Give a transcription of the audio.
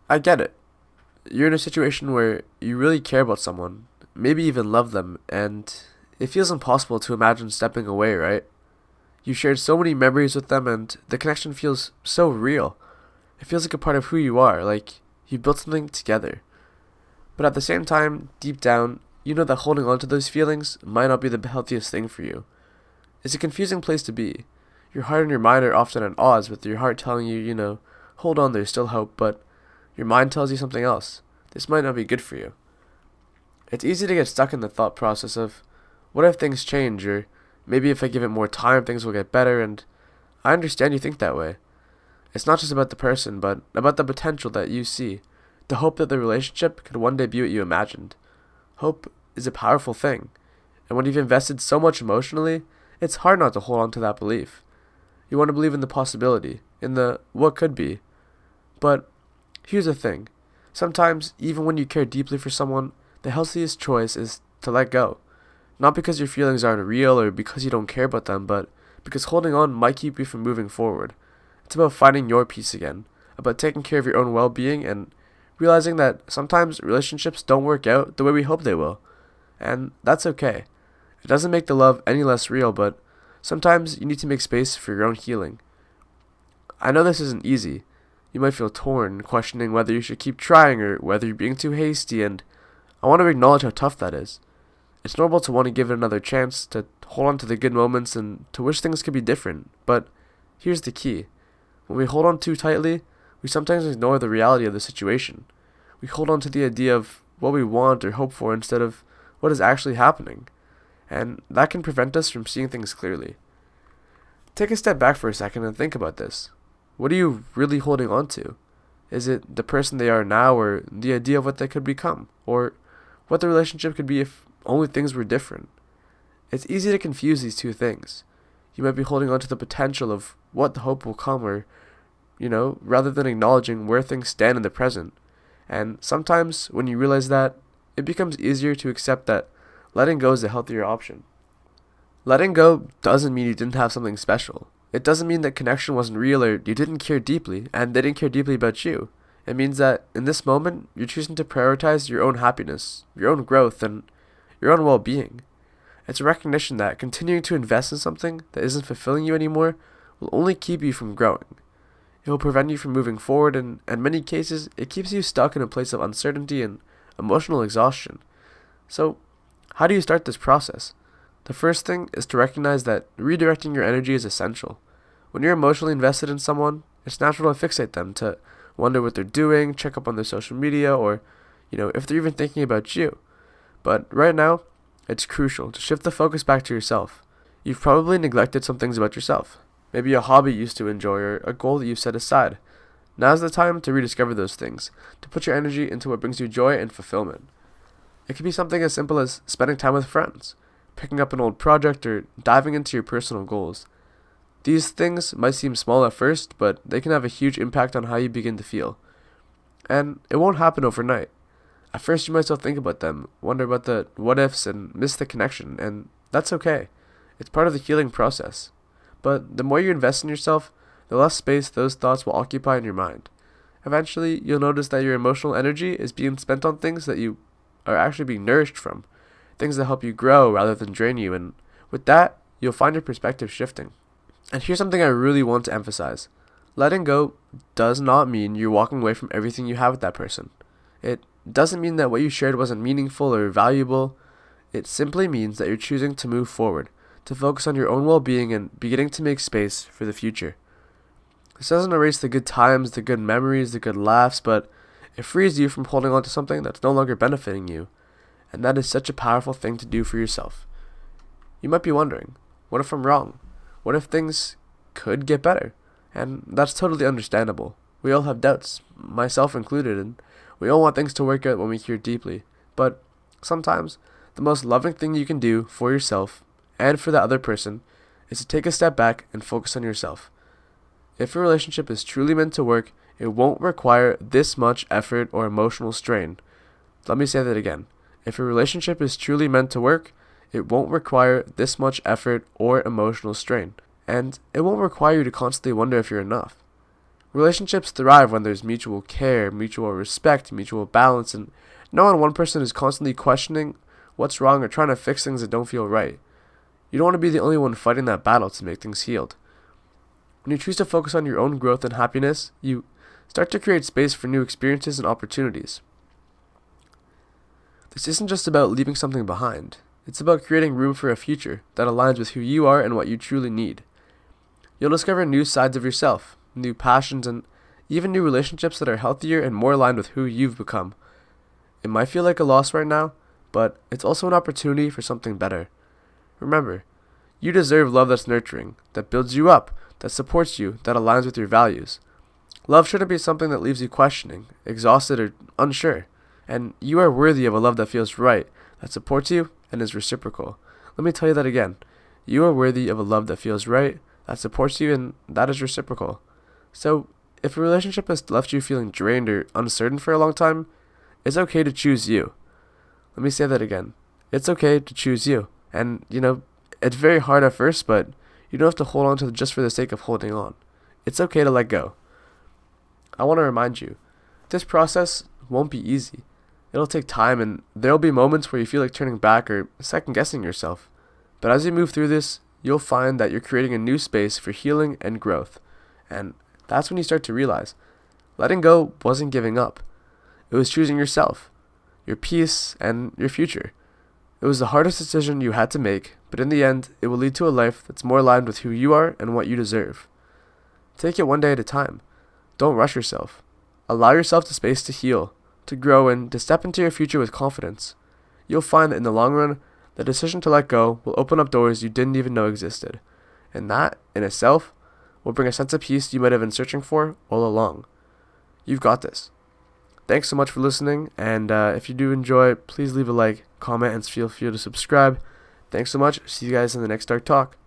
I get it. You're in a situation where you really care about someone, maybe even love them, and it feels impossible to imagine stepping away, right? You shared so many memories with them, and the connection feels so real. It feels like a part of who you are, like you built something together. But at the same time, deep down, you know that holding on to those feelings might not be the healthiest thing for you. It's a confusing place to be. Your heart and your mind are often at odds, with your heart telling you, hold on, there's still hope, but your mind tells you something else. This might not be good for you. It's easy to get stuck in the thought process of, what if things change, or maybe if I give it more time, things will get better, and I understand you think that way. It's not just about the person, but about the potential that you see, the hope that the relationship could one day be what you imagined. Hope is a powerful thing, and when you've invested so much emotionally, it's hard not to hold on to that belief. You want to believe in the possibility, in the what could be. But here's the thing. Sometimes, even when you care deeply for someone, the healthiest choice is to let go. Not because your feelings aren't real or because you don't care about them, but because holding on might keep you from moving forward. It's about finding your peace again, about taking care of your own well-being and realizing that sometimes relationships don't work out the way we hope they will. And that's okay. It doesn't make the love any less real, but sometimes you need to make space for your own healing. I know this isn't easy. You might feel torn, questioning whether you should keep trying or whether you're being too hasty, and I want to acknowledge how tough that is. It's normal to want to give it another chance, to hold on to the good moments, and to wish things could be different, but here's the key. When we hold on too tightly, we sometimes ignore the reality of the situation. We hold on to the idea of what we want or hope for instead of what is actually happening, and that can prevent us from seeing things clearly. Take a step back for a second and think about this. What are you really holding on to? Is it the person they are now, or the idea of what they could become, or what the relationship could be if only things were different? It's easy to confuse these two things. You might be holding on to the potential of what the hope will come, or, rather than acknowledging where things stand in the present. And sometimes, when you realize that, it becomes easier to accept that letting go is a healthier option. Letting go doesn't mean you didn't have something special. It doesn't mean that connection wasn't real or you didn't care deeply and they didn't care deeply about you. It means that in this moment, you're choosing to prioritize your own happiness, your own growth, and your own well-being. It's a recognition that continuing to invest in something that isn't fulfilling you anymore will only keep you from growing. It will prevent you from moving forward, and in many cases, it keeps you stuck in a place of uncertainty and emotional exhaustion. So, how do you start this process? The first thing is to recognize that redirecting your energy is essential. When you're emotionally invested in someone, it's natural to fixate them, to wonder what they're doing, check up on their social media, or, if they're even thinking about you. But right now, it's crucial to shift the focus back to yourself. You've probably neglected some things about yourself. Maybe a hobby you used to enjoy or a goal that you've set aside. Now's the time to rediscover those things, to put your energy into what brings you joy and fulfillment. It could be something as simple as spending time with friends, picking up an old project, or diving into your personal goals. These things might seem small at first, but they can have a huge impact on how you begin to feel. And it won't happen overnight. At first you might still think about them, wonder about the what ifs, and miss the connection, and that's okay. It's part of the healing process. But the more you invest in yourself, the less space those thoughts will occupy in your mind. Eventually, you'll notice that your emotional energy is being spent on things that you are actually being nourished from, things that help you grow rather than drain you, and with that, you'll find your perspective shifting. And here's something I really want to emphasize. Letting go does not mean you're walking away from everything you have with that person. It doesn't mean that what you shared wasn't meaningful or valuable. It simply means that you're choosing to move forward, to focus on your own well-being and beginning to make space for the future. This doesn't erase the good times, the good memories, the good laughs, but it frees you from holding on to something that's no longer benefiting you. And that is such a powerful thing to do for yourself. You might be wondering, what if I'm wrong? What if things could get better? And that's totally understandable. We all have doubts, myself included, and we all want things to work out when we care deeply. But sometimes, the most loving thing you can do for yourself and for the other person is to take a step back and focus on yourself. If a relationship is truly meant to work, it won't require this much effort or emotional strain. Let me say that again. If a relationship is truly meant to work, it won't require this much effort or emotional strain. And it won't require you to constantly wonder if you're enough. Relationships thrive when there's mutual care, mutual respect, mutual balance, and no one person is constantly questioning what's wrong or trying to fix things that don't feel right. You don't want to be the only one fighting that battle to make things healed. When you choose to focus on your own growth and happiness, you start to create space for new experiences and opportunities. This isn't just about leaving something behind. It's about creating room for a future that aligns with who you are and what you truly need. You'll discover new sides of yourself, new passions, and even new relationships that are healthier and more aligned with who you've become. It might feel like a loss right now, but it's also an opportunity for something better. Remember, you deserve love that's nurturing, that builds you up, that supports you, that aligns with your values. Love shouldn't be something that leaves you questioning, exhausted, or unsure. And you are worthy of a love that feels right, that supports you, and is reciprocal. Let me tell you that again. You are worthy of a love that feels right, that supports you, and that is reciprocal. So, if a relationship has left you feeling drained or uncertain for a long time, it's okay to choose you. Let me say that again. It's okay to choose you. And, it's very hard at first, but you don't have to hold on to it just for the sake of holding on. It's okay to let go. I want to remind you, this process won't be easy. It'll take time, and there'll be moments where you feel like turning back or second-guessing yourself. But as you move through this, you'll find that you're creating a new space for healing and growth. And that's when you start to realize letting go wasn't giving up. It was choosing yourself, your peace, and your future. It was the hardest decision you had to make, but in the end, it will lead to a life that's more aligned with who you are and what you deserve. Take it one day at a time. Don't rush yourself. Allow yourself the space to heal, to grow, and to step into your future with confidence. You'll find that in the long run, the decision to let go will open up doors you didn't even know existed. And that, in itself, will bring a sense of peace you might have been searching for all along. You've got this. Thanks so much for listening, and if you do enjoy, please leave a like, comment, and feel free to subscribe. Thanks so much. See you guys in the next Dark Talk.